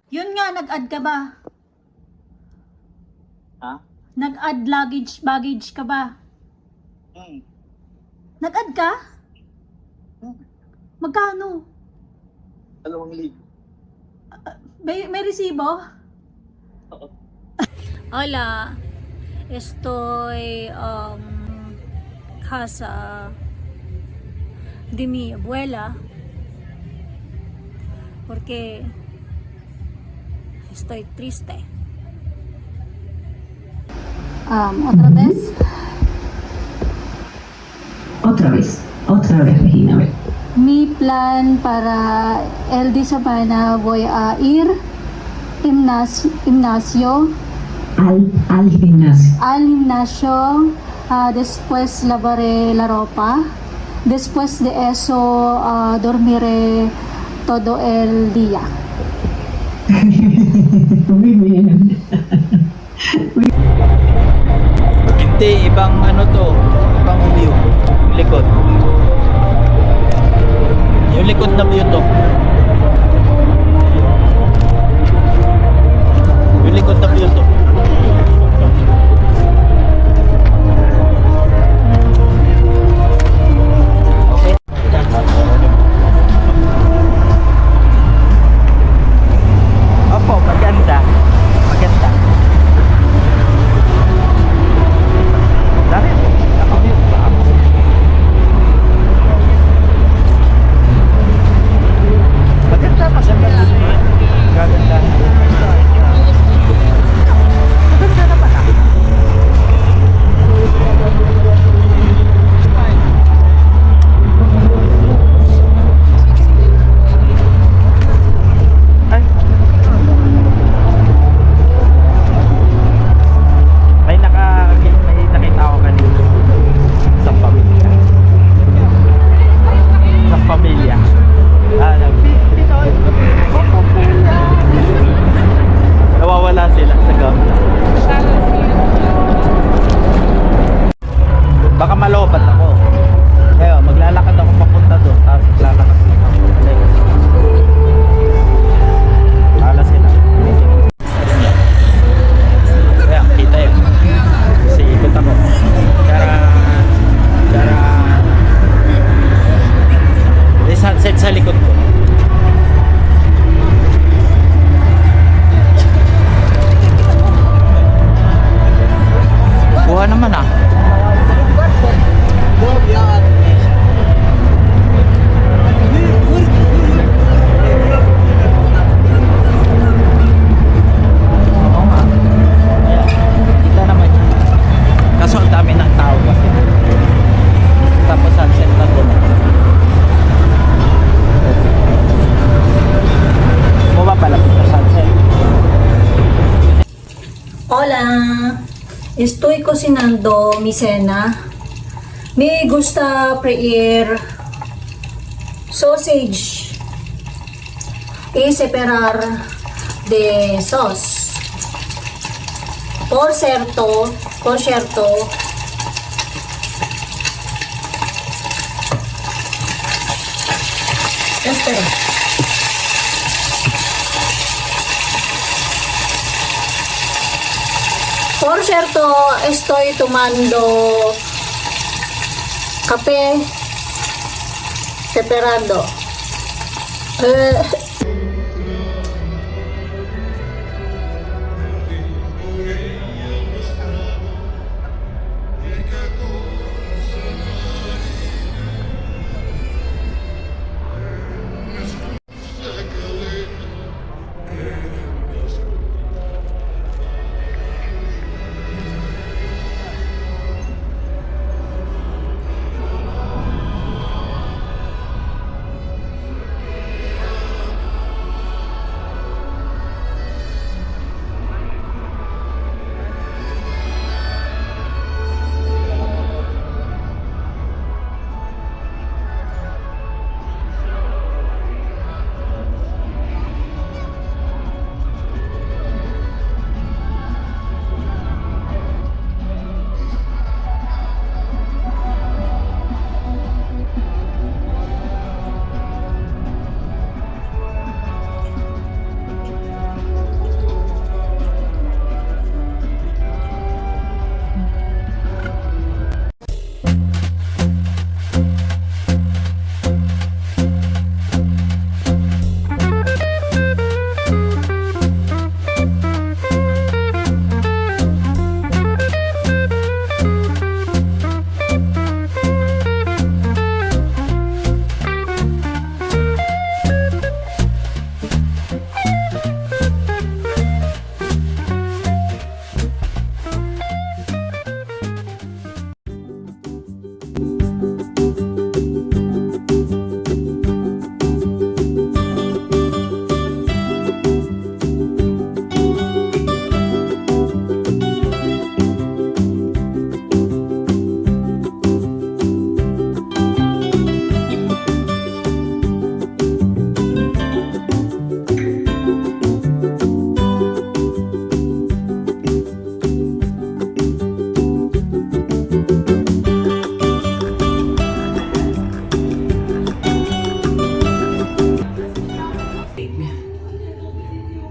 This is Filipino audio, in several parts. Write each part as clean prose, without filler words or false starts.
Yun nga, nag-add ka ba? Ha? Nag-add baggage ka ba? Nag-add ka? Magkano? 2,000. May resibo? Oo. Hola, estoy casa de mi abuela porque estoy triste. ¿Otra vez? Otra vez, Regina. Mi plan para el de semana voy a ir gimnasio, Al gimnasio. al gimnasio, después lavaré la ropa, después de eso dormiré todo el día. Muy bien. Hindi, ibang ano to, ibang view. Likod. Yung likod na view to. Yung likod na view to. Okay. Opo, maganda. Maganda. Dami. Naka-view pa ako. Maganda, maganda. Gaganda. Maganda naman ah. Ay. May nakita ako kanina sa pamilya. Sa pamilya. Nawawala sila sa gawin. Baka malobat ako. Kaya maglalakad ako papunta doon. Tapos maglalakad ako. Wala sila. Kaya kita yun. Kasi ikot ako. May sunset sa likod ko. Buha naman ah. Oo nga. Ayan. Kita naman yun. Kaso ang dami ng tao kasi. Tapos sunset na doon. Mapapalapit na sunset. Hola, estoy cocinando mi cena. Me gusta freír sausage y separar de sauce. Por cierto, espera. Por cierto, estoy tomando café separando.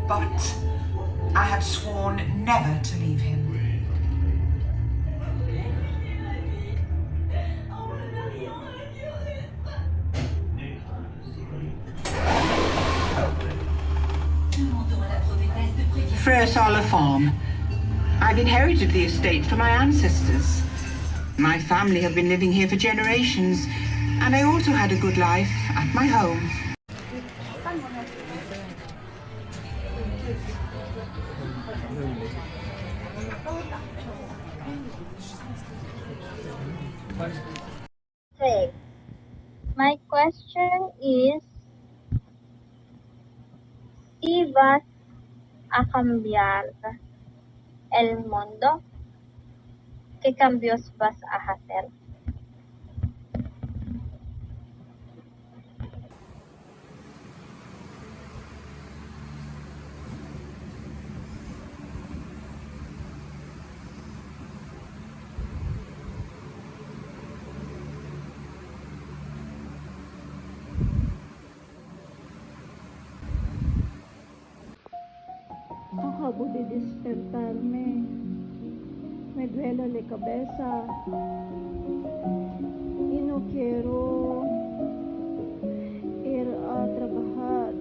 but I had sworn never to leave him. Frersala Farm. I've inherited the estate from my ancestors. My family have been living here for generations, and I also had a good life at my home. Okay. My question is, si vas a cambiar el mundo? ¿Qué cambios vas a hacer? Acabo de despertarme. Me duele la cabeza. Y no quiero ir a trabajar.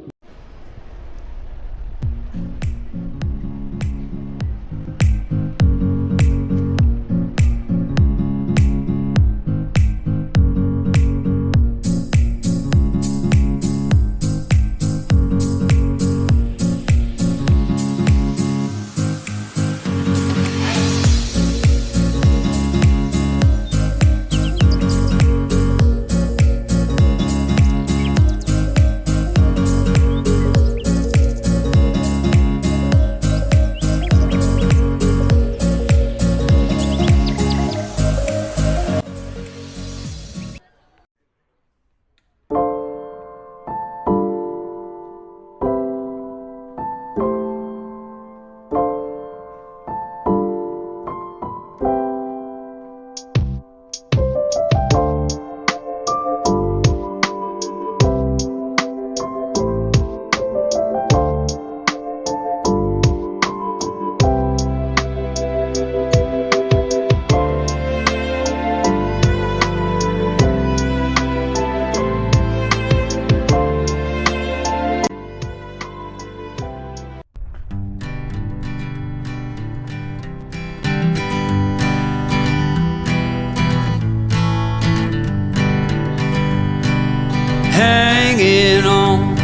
Hanging on,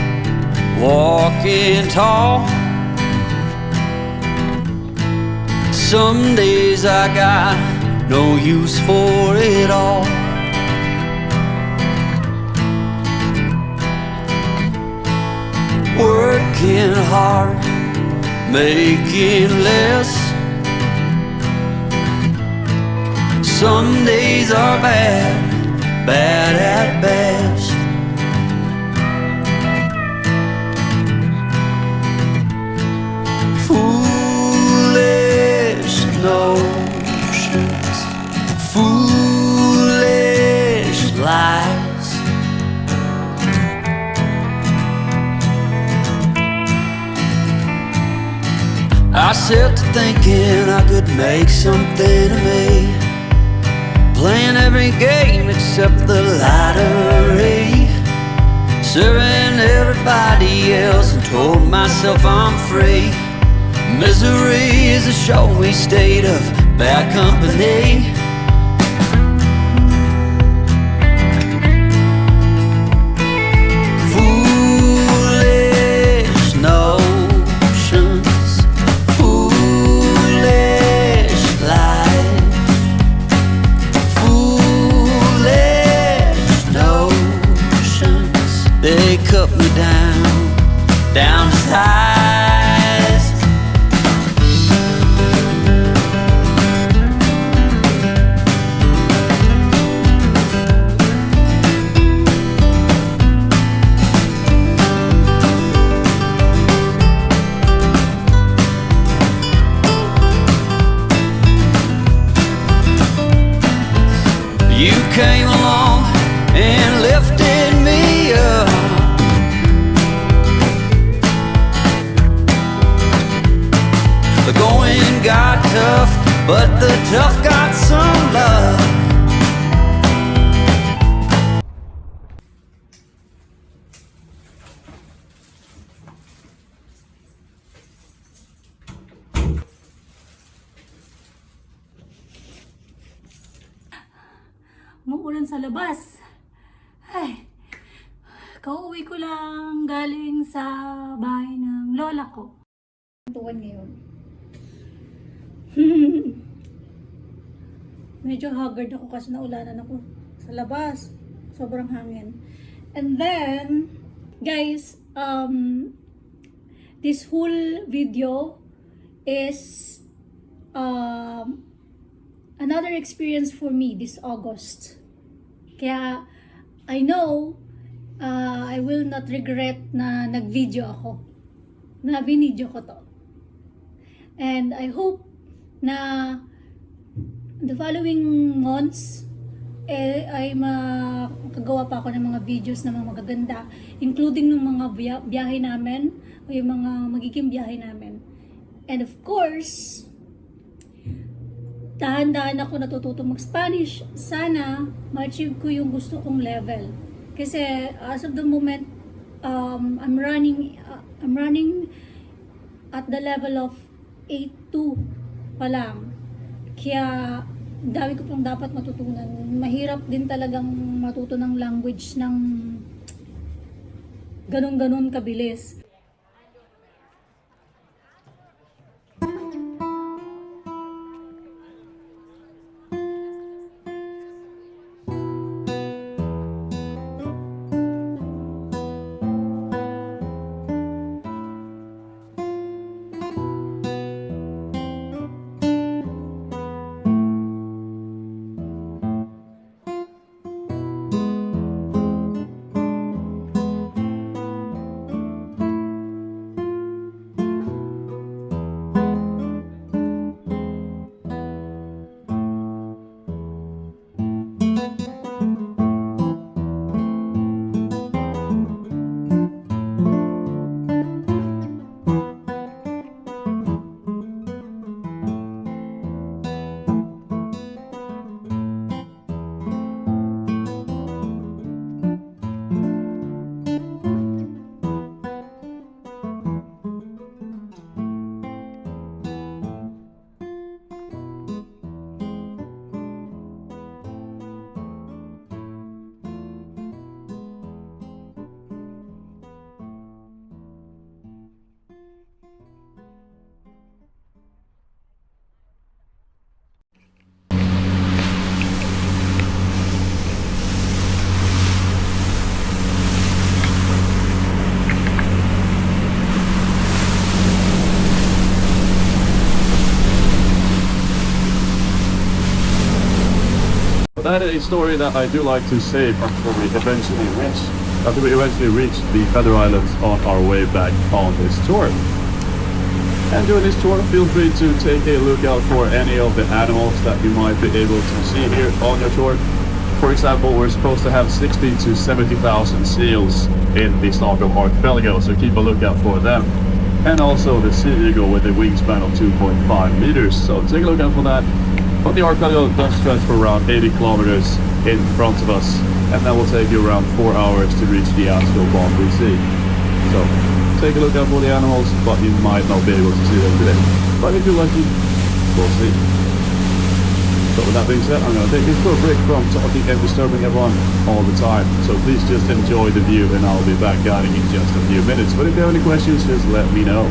walking tall. Some days I got no use for it all. Working hard, making less. Some days are bad, bad at best. Foolish notions, foolish lies. I set to thinking I could make something of me, playing every game except the lottery, serving everybody else and told myself I'm free. Misery is a showy state of bad company. Foolish notions, foolish lies. Foolish notions, they cut me down to size. You came along and lifted me up. tough, but the tough got some luck. Umuulan sa labas. Ay, kauwi ko lang galing sa bahay ng lola ko. Tuwan ngayon. Medyo haggard ako kasi naulanan ako sa labas. Sobrang hangin. And then, guys, this whole video is another experience for me this August. Kaya, I know, I will not regret na nag-video ako. Na binidyo ko to. And I hope na the following months, ay makagawa pa ako ng mga videos na mga magaganda, including ng mga biyahe namin, o yung mga magiging biyahe namin. And of course, dahan-dahan ako natututong mag-Spanish. Sana ma-achieve ko yung gusto kong level. Kasi as of the moment, I'm running at the level of 8.2 pa lang. Kaya dami ko pang dapat matutunan. Mahirap din talagang matuto ng language ng ganun-ganun kabilis. That is a story that I do like to save until we eventually reach the Feather Islands on our way back on this tour. And during this tour, feel free to take a look out for any of the animals that you might be able to see here on your tour. For example, we're supposed to have 60 to 70,000 seals in the Stockholm archipelago, so keep a lookout for them. And also the sea eagle with a wingspan of 2.5 meters, so take a look out for that. But the archipelago does stretch for around 80 kilometers in front of us, and that will take you around 4 hours to reach the Asko Boundary Sea. So, take a look out for the animals, but you might not be able to see them today. But if you're lucky, we'll see. So with that being said, I'm going to take this short break from talking and disturbing everyone all the time. So please just enjoy the view, and I'll be back guiding in just a few minutes. But if you have any questions, just let me know.